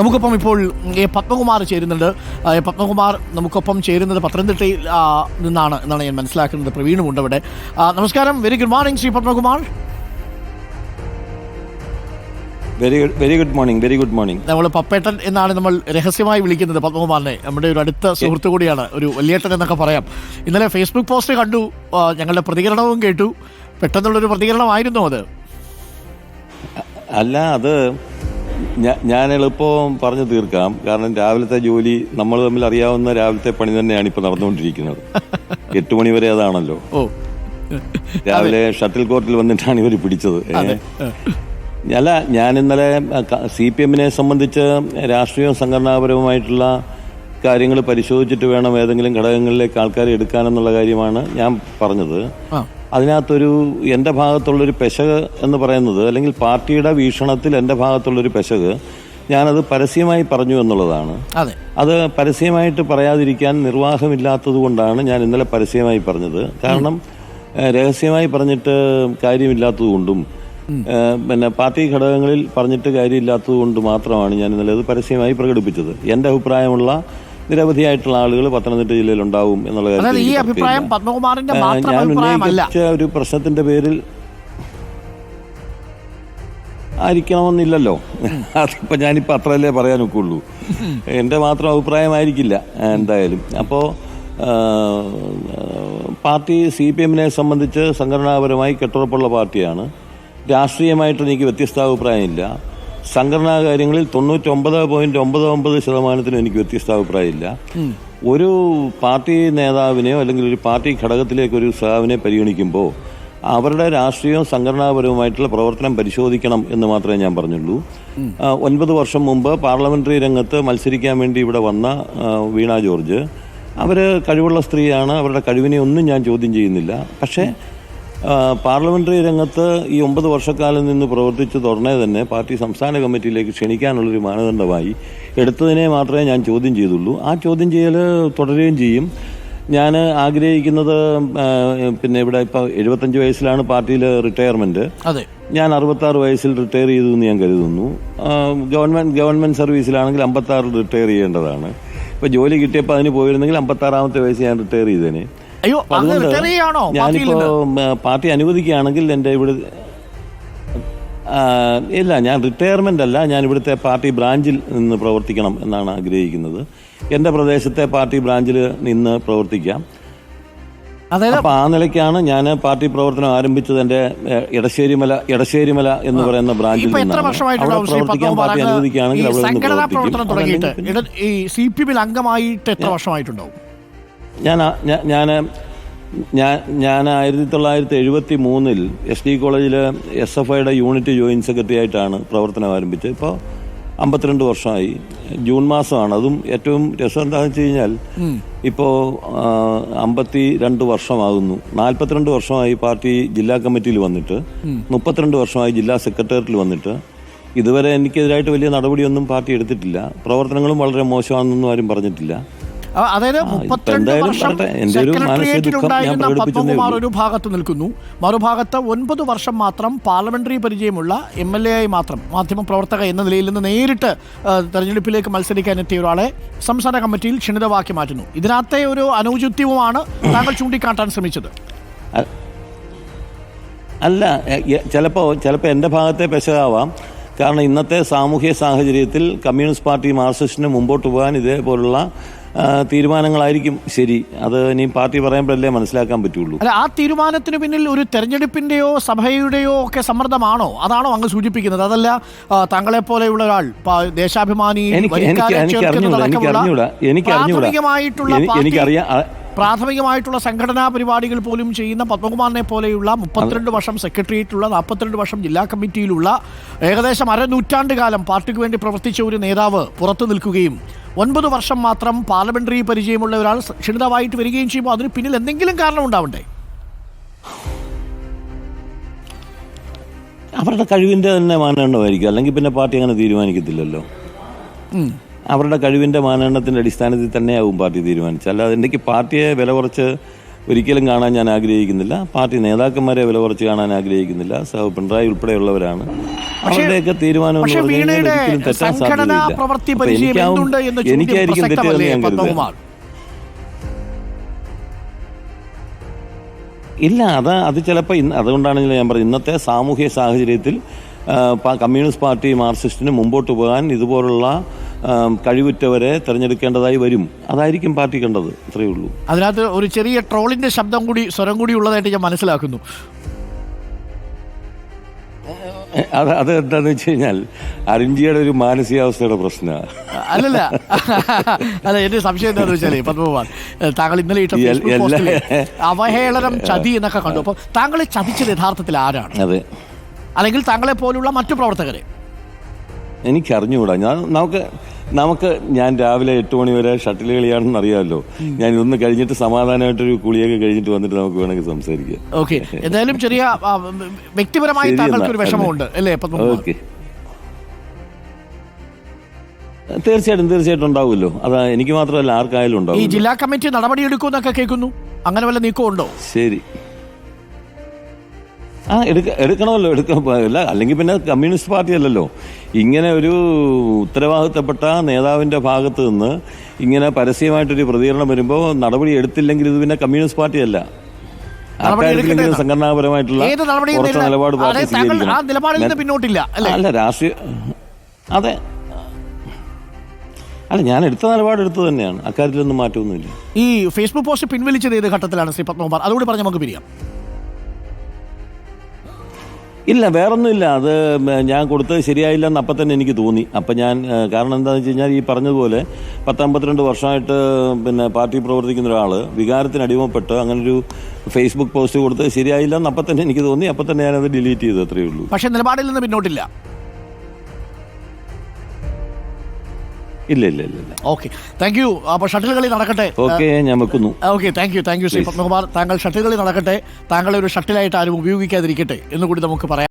നമുക്കൊപ്പം ഇപ്പോൾ പത്മകുമാർ ചേരുന്നുണ്ട്. പത്മകുമാർ നമുക്കൊപ്പം ചേരുന്നത് പത്തനംതിട്ടയിൽ നിന്നാണ് എന്നാണ് ഞാൻ മനസ്സിലാക്കുന്നത്. പ്രവീണുമുണ്ട് അവിടെ. നമസ്കാരം, very good morning Shri Padmakumar. Very good morning. നമ്മൾ പപ്പേട്ടൻ എന്നാണ് നമ്മൾ രഹസ്യമായി വിളിക്കുന്നത് പത്മകുമാറിനെ. നമ്മുടെ ഒരു അടുത്ത സുഹൃത്തു കൂടിയാണ്, ഒരു വലിയേട്ടൻ എന്നൊക്കെ പറയാം. ഇന്നലെ ഫേസ്ബുക്ക് പോസ്റ്റ് കണ്ടു, ഞങ്ങളുടെ പ്രതികരണവും കേട്ടു. പെട്ടെന്നുള്ളൊരു പ്രതികരണമായിരുന്നു അത്? അല്ല, അത് ഞാൻ എളുപ്പം പറഞ്ഞു തീർക്കാം. കാരണം രാവിലത്തെ ജോലി നമ്മൾ തമ്മിൽ അറിയാവുന്ന രാവിലത്തെ പണി തന്നെയാണ് ഇപ്പൊ നടന്നുകൊണ്ടിരിക്കുന്നത്. 8 മണി വരെ അതാണല്ലോ. രാവിലെ ഷട്ടിൽ കോർട്ടിൽ വന്നിട്ടാണ് ഇവർ പിടിച്ചത്. അല്ല, ഞാൻ ഇന്നലെ CPM-നെ സംബന്ധിച്ച് രാഷ്ട്രീയവും സംഘടനാപരവുമായിട്ടുള്ള കാര്യങ്ങൾ പരിശോധിച്ചിട്ട് വേണം ഏതെങ്കിലും ഘടകങ്ങളിലേക്ക് ആൾക്കാരെ എടുക്കാനെന്നുള്ള കാര്യമാണ് ഞാൻ പറഞ്ഞത്. അതിനകത്തൊരു എൻ്റെ ഭാഗത്തുള്ളൊരു പെശക് എന്ന് പറയുന്നത്, അല്ലെങ്കിൽ പാർട്ടിയുടെ വീക്ഷണത്തിൽ എൻ്റെ ഭാഗത്തുള്ളൊരു പെശക് ഞാനത് പരസ്യമായി പറഞ്ഞു എന്നുള്ളതാണ്. അത് പരസ്യമായിട്ട് പറയാതിരിക്കാൻ നിർവാഹമില്ലാത്തത് കൊണ്ടാണ് ഞാൻ ഇന്നലെ പരസ്യമായി പറഞ്ഞത്. കാരണം രഹസ്യമായി പറഞ്ഞിട്ട് കാര്യമില്ലാത്തത് കൊണ്ടും പിന്നെ പാർട്ടി ഘടകങ്ങളിൽ പറഞ്ഞിട്ട് കാര്യമില്ലാത്തത് കൊണ്ട് മാത്രമാണ് ഞാൻ ഇന്നലെ അത് പരസ്യമായി പ്രകടിപ്പിച്ചത്. എൻ്റെ അഭിപ്രായമുള്ള നിരവധിയായിട്ടുള്ള ആളുകൾ പത്തനംതിട്ട ജില്ലയിൽ ഉണ്ടാവും എന്നുള്ള ഞാൻ ഉന്നയിച്ച ഒരു പ്രശ്നത്തിന്റെ പേരിൽ ആയിരിക്കണമെന്നില്ലല്ലോ. അതിപ്പോ ഞാനിപ്പോ അത്രയല്ലേ പറയാനൊക്കുള്ളൂ. എന്റെ മാത്രം അഭിപ്രായമായിരിക്കില്ല എന്തായാലും. അപ്പോ പാർട്ടി CPM-നെ സംബന്ധിച്ച് സംഘടനാപരമായി കെട്ടുറപ്പുള്ള പാർട്ടിയാണ്. രാഷ്ട്രീയമായിട്ട് എനിക്ക് വ്യത്യസ്താഭിപ്രായമില്ല. സംഘടനാ കാര്യങ്ങളിൽ 99.99% എനിക്ക് വ്യത്യസ്താഭിപ്രായമില്ല. ഒരു പാർട്ടി നേതാവിനെയോ അല്ലെങ്കിൽ ഒരു പാർട്ടി ഘടകത്തിലേക്ക് ഒരു സഹാവിനെ പരിഗണിക്കുമ്പോൾ അവരുടെ രാഷ്ട്രീയവും സംഘടനാപരവുമായിട്ടുള്ള പ്രവർത്തനം പരിശോധിക്കണം എന്ന് മാത്രമേ ഞാൻ പറഞ്ഞുള്ളൂ. 9 വർഷം മുമ്പ് പാർലമെന്ററി രംഗത്ത് മത്സരിക്കാൻ വേണ്ടി ഇവിടെ വന്ന വീണ ജോർജ്, അവര് കഴിവുള്ള സ്ത്രീയാണ്. അവരുടെ കഴിവിനെ ഒന്നും ഞാൻ ചോദ്യം ചെയ്യുന്നില്ല. പക്ഷേ പാർലമെന്ററി രംഗത്ത് ഈ 9 വർഷക്കാലം നിന്ന് പ്രവർത്തിച്ച് തുടർന്നേ തന്നെ പാർട്ടി സംസ്ഥാന കമ്മിറ്റിയിലേക്ക് ക്ഷണിക്കാനുള്ളൊരു മാനദണ്ഡമായി എടുത്തതിനെ മാത്രമേ ഞാൻ ചോദ്യം ചെയ്തുള്ളൂ. ആ ചോദ്യം ചെയ്യൽ തുടരുകയും ചെയ്യും. ഞാൻ ആഗ്രഹിക്കുന്നത്, പിന്നെ ഇവിടെ ഇപ്പോൾ 75 വയസ്സിലാണ് പാർട്ടിയിൽ റിട്ടയർമെന്റ്. ഞാൻ 66 വയസ്സിൽ റിട്ടയർ ചെയ്തു എന്ന് ഞാൻ കരുതുന്നു. ഗവൺമെന്റ് സർവീസിലാണെങ്കിൽ 56 റിട്ടയർ ചെയ്യേണ്ടതാണ്. ഇപ്പൊ ജോലി കിട്ടിയപ്പോൾ അതിന് പോയിരുന്നെങ്കിൽ 56ാമത്തെ വയസ്സ് ഞാൻ റിട്ടയർ ചെയ്തേനെ. ഞാനിപ്പോ പാർട്ടി അനുവദിക്കുകയാണെങ്കിൽ എൻ്റെ ഇവിടെ ഇല്ല, ഞാൻ റിട്ടയർമെന്റ് അല്ല, ഞാൻ ഇവിടുത്തെ പാർട്ടി ബ്രാഞ്ചിൽ നിന്ന് പ്രവർത്തിക്കണം എന്നാണ് ആഗ്രഹിക്കുന്നത്. എൻ്റെ പ്രദേശത്തെ പാർട്ടി ബ്രാഞ്ചിൽ നിന്ന് പ്രവർത്തിക്കാം. അപ്പൊ ആ നിലയ്ക്കാണ് ഞാൻ പാർട്ടി പ്രവർത്തനം ആരംഭിച്ചത്. എൻ്റെ എടശ്ശേരിമല എന്ന് പറയുന്ന ബ്രാഞ്ചിൽ നിന്നാണ്. അവിടെ പ്രവർത്തിക്കാൻ പാർട്ടി അനുവദിക്കുകയാണെങ്കിൽ അവിടെ നിന്ന് പ്രവർത്തിക്കും. അംഗമായിട്ട് എത്ര വർഷമായിട്ടുണ്ടാവും? ഞാൻ 1973 SD കോളേജിൽ SFIയുടെ യൂണിറ്റ് ജോയിന്റ് സെക്രട്ടറി ആയിട്ടാണ് പ്രവർത്തനം ആരംഭിച്ചത്. ഇപ്പോൾ 52 വർഷമായി. ജൂൺ മാസമാണ്. അതും ഏറ്റവും രസം എന്താണെന്ന് വെച്ച് കഴിഞ്ഞാൽ ഇപ്പോൾ 52 വർഷമാകുന്നു. 42 വർഷമായി പാർട്ടി ജില്ലാ കമ്മിറ്റിയിൽ വന്നിട്ട്, 32 വർഷമായി ജില്ലാ സെക്രട്ടേറിയറ്റിൽ വന്നിട്ട് ഇതുവരെ എനിക്കെതിരായിട്ട് വലിയ നടപടിയൊന്നും പാർട്ടി എടുത്തിട്ടില്ല. പ്രവർത്തനങ്ങളും വളരെ മോശമാണെന്നൊന്നും ആരും പറഞ്ഞിട്ടില്ല. അതായത് 32 വർഷം സെക്രട്ടേറിയറ്റിലുണ്ടായിരുന്ന പത്മകുമാർ ഒരു ഭാഗത്ത് നിൽക്കുന്നു, മറുഭാഗത്ത് 9 വർഷം മാത്രം പാർലമെന്ററി പരിചയമുള്ള MLA ആയി മാത്രം മാധ്യമ പ്രവർത്തക എന്ന നിലയിൽ നിന്ന് നേരിട്ട് തെരഞ്ഞെടുപ്പിലേക്ക് മത്സരിക്കാൻ എത്തിയ ഒരാളെ സംസ്ഥാന കമ്മിറ്റിയിൽ ക്ഷണിതമാക്കി മാറ്റുന്നു. ഇതിനകത്തെ ഒരു അനൗചിത്യവുമാണ് താങ്കൾ ചൂണ്ടിക്കാട്ടാൻ ശ്രമിച്ചത്. അല്ല, ചിലപ്പോൾ എൻ്റെ ഭാഗത്തെ പെശകാവാം. കാരണം ഇന്നത്തെ സാമൂഹ്യ സാഹചര്യത്തിൽ കമ്മ്യൂണിസ്റ്റ് പാർട്ടി മാർക്സിസ്റ്റിന് മുമ്പോട്ട് പോകാൻ ഇതേപോലുള്ള തീരുമാനങ്ങളായിരിക്കും ശരി. അത് ഇനി പാർട്ടി പറയുമ്പോഴല്ലേ മനസ്സിലാക്കാൻ പറ്റുള്ളൂ. അല്ല, ആ തീരുമാനത്തിന് പിന്നിൽ ഒരു തെരഞ്ഞെടുപ്പിന്റെയോ സഭയുടെയോ ഒക്കെ സമ്മർദ്ദമാണോ? അതാണോ അങ്ങ് സൂചിപ്പിക്കുന്നത്? അതല്ല താങ്കളെ പോലെയുള്ള ഒരാൾ ദേശാഭിമാനി പ്രാഥമികമായിട്ടുള്ള സംഘടനാ പരിപാടികൾ പോലും ചെയ്യുന്ന പത്മകുമാറിനെ പോലെയുള്ള 32 വർഷം സെക്രട്ടേറിയറ്റിലുള്ള, 42 വർഷം ജില്ലാ കമ്മിറ്റിയിലുള്ള, ഏകദേശം അരനൂറ്റാണ്ട് കാലം പാർട്ടിക്ക് വേണ്ടി പ്രവർത്തിച്ച ഒരു നേതാവ് പുറത്തു നിൽക്കുകയും 9 വർഷം മാത്രം പാർലമെന്ററി പരിചയമുള്ള ഒരാൾ ക്ഷണിതമായിട്ട് വരികയും ചെയ്യുമ്പോൾ അതിന് പിന്നിൽ എന്തെങ്കിലും കാരണം ഉണ്ടാവണ്ടേ? അവരുടെ കഴിവിന്റെ തന്നെ മാനദണ്ഡമായിരിക്കും. അല്ലെങ്കിൽ പിന്നെ പാർട്ടി അങ്ങനെ തീരുമാനിക്കത്തില്ലല്ലോ. അവരുടെ കഴിവിന്റെ മാനദണ്ഡത്തിന്റെ അടിസ്ഥാനത്തിൽ തന്നെയാവും പാർട്ടി തീരുമാനിച്ചത്. അല്ലാതെ എനിക്ക് പാർട്ടിയെ വില കുറച്ച് ഒരിക്കലും കാണാൻ ഞാൻ ആഗ്രഹിക്കുന്നില്ല. പാർട്ടി നേതാക്കന്മാരെ വില കുറച്ച് കാണാൻ ആഗ്രഹിക്കുന്നില്ല. പിണറായി ഉൾപ്പെടെയുള്ളവരാണ് അവരുടെയൊക്കെ തീരുമാനം പക്ഷേ വീണയുടെ തെറ്റാൻ സംഘടനാ പ്രവൃത്തി പരിചയം എന്തുണ്ട് എന്ന് ചോദ്യം എനിക്കായിരിക്കും പ്രസക്തമല്ലേ തെറ്റെന്ന് ഞാൻ പത്മകുമാർ? ഇല്ല, അത് ചിലപ്പോൾ അതുകൊണ്ടാണെങ്കിലും ഞാൻ പറഞ്ഞത് ഇന്നത്തെ സാമൂഹ്യ സാഹചര്യത്തിൽ കമ്മ്യൂണിസ്റ്റ് പാർട്ടി മാർക്സിസ്റ്റിന് മുമ്പോട്ട് പോകാൻ ഇതുപോലുള്ള കഴിവുറ്റവരെ തിരഞ്ഞെടുക്കേണ്ടതായി വരും. അതായിരിക്കും പാർട്ടി കണ്ടത്. അത്രയേ ഉള്ളൂ. അതിനകത്ത് ഒരു ചെറിയ ട്രോളിന്റെ ശബ്ദം കൂടി സ്വരം കൂടി ഉള്ളതായിട്ട് ഞാൻ മനസ്സിലാക്കുന്നു. അത് എന്താന്ന് വെച്ച് കഴിഞ്ഞാൽ അരുൺജിയുടെ ഒരു മാനസികാവസ്ഥയുടെ പ്രശ്നമാണ്. അല്ലല്ല, അല്ല, എന്റെ സംശയം എന്താണെന്ന് വെച്ചാൽ പത്മകുമാർ, താങ്കൾ ഇന്നലെ ഇട്ട ഫേസ്ബുക്ക് പോസ്റ്റിൽ അവഹേളനം, ചതി എന്നൊക്കെ കണ്ടു. അപ്പോൾ താങ്കളെ ചതിച്ചത് യഥാർത്ഥത്തിൽ ആരാണ്? അതെ, അല്ലെങ്കിൽ താങ്കളെ പോലുള്ള മറ്റു പ്രവർത്തകരെ? എനിക്കറിഞ്ഞുകൂടാ. ഞാൻ രാവിലെ 8 മണി വരെ ഷട്ടിൽ കളിയാണെന്ന് അറിയാമല്ലോ. ഞാൻ ഇതൊന്ന് കഴിഞ്ഞിട്ട് സമാധാനമായിട്ടൊരു കുളിയൊക്കെ കഴിഞ്ഞിട്ട് വന്നിട്ട് നമുക്ക് വേണമെങ്കിൽ സംസാരിക്കാം. ഓക്കെ, എന്തായാലും ചെറിയ വ്യക്തിപരമായി താങ്കൾക്ക് ഒരു വിഷമമുണ്ട് അല്ലേ പത്മകുമാർ? ഓക്കെ, തീർച്ചയായിട്ടും ഉണ്ടാവുമല്ലോ. അതാ എനിക്ക് മാത്രമല്ല, ആർക്കായാലും ഉണ്ടാവും. ഈ ജില്ലാ കമ്മിറ്റി നടപടിയെടുക്കുമെന്നൊക്കെ കേൾക്കുന്നു. അങ്ങനെ വല്ല നീക്കമുണ്ടോ? ശരി, എടുക്കണമല്ലോ, എടുക്കണമല്ല. അല്ലെങ്കിൽ പിന്നെ കമ്മ്യൂണിസ്റ്റ് പാർട്ടി അല്ലല്ലോ. ഇങ്ങനെ ഒരു ഉത്തരവാദിത്തപ്പെട്ട നേതാവിന്റെ ഭാഗത്ത് നിന്ന് ഇങ്ങനെ പരസ്യമായിട്ടൊരു പ്രതികരണം വരുമ്പോൾ നടപടി എടുത്തില്ലെങ്കിൽ ഇത് പിന്നെ കമ്മ്യൂണിസ്റ്റ് പാർട്ടി അല്ല. അക്കാര്യത്തിലെങ്കിലും സംഘടനാപരമായിട്ടുള്ള ഉറച്ച നിലപാട് പാർട്ടി സ്വീകരിക്കണം. അല്ല, രാഷ്ട്രീയ അതെ, അല്ല, ഞാൻ എടുത്ത നിലപാട് എടുത്തു തന്നെയാണ്. അക്കാര്യത്തിലൊന്നും മാറ്റമൊന്നുമില്ല. ഈ ഫേസ്ബുക്ക് പോസ്റ്റ് പിൻവലിച്ചത് ഏത് ഘട്ടത്തിലാണ് ശ്രീ പത്മകുമാർ? അതുകൂടി പറഞ്ഞ് നമുക്ക് പിരിയാം. ഇല്ല, വേറൊന്നുമില്ല. അത് ഞാൻ കൊടുത്തത് ശരിയായില്ലെന്ന് അപ്പം തന്നെ എനിക്ക് തോന്നി. അപ്പം ഞാൻ കാരണം എന്താണെന്ന് വെച്ച് കഴിഞ്ഞാൽ ഈ പറഞ്ഞതുപോലെ 10-52 വർഷമായിട്ട് പിന്നെ പാർട്ടി പ്രവർത്തിക്കുന്ന ഒരാൾ വികാരത്തിന് അടിമപ്പെട്ട് അങ്ങനൊരു ഫേസ്ബുക്ക് പോസ്റ്റ് കൊടുത്തത് ശരിയായില്ലെന്ന് അപ്പം തന്നെ എനിക്ക് തോന്നി. അപ്പം തന്നെ ഞാനത് ഡിലീറ്റ് ചെയ്തു. അത്രയേ ഉള്ളൂ. പക്ഷേ നിലപാടിൽ നിന്ന് പിന്നോട്ടില്ല. ഇല്ല. Okay, thank you. അപ്പോൾ ഷട്ടിൽ കളി നടക്കട്ടെ. ഓക്കെ, ഞാൻ വെക്കുന്നു. Okay, thank you Shri Padmakumar. താങ്കൾ ഷട്ടിൽ കളി നടക്കട്ടെ. താങ്കളെ ഒരു ഷട്ടിലായിട്ട് ആരും ഉപയോഗിക്കാതിരിക്കട്ടെ എന്നുകൂടി നമുക്ക് പറയാം.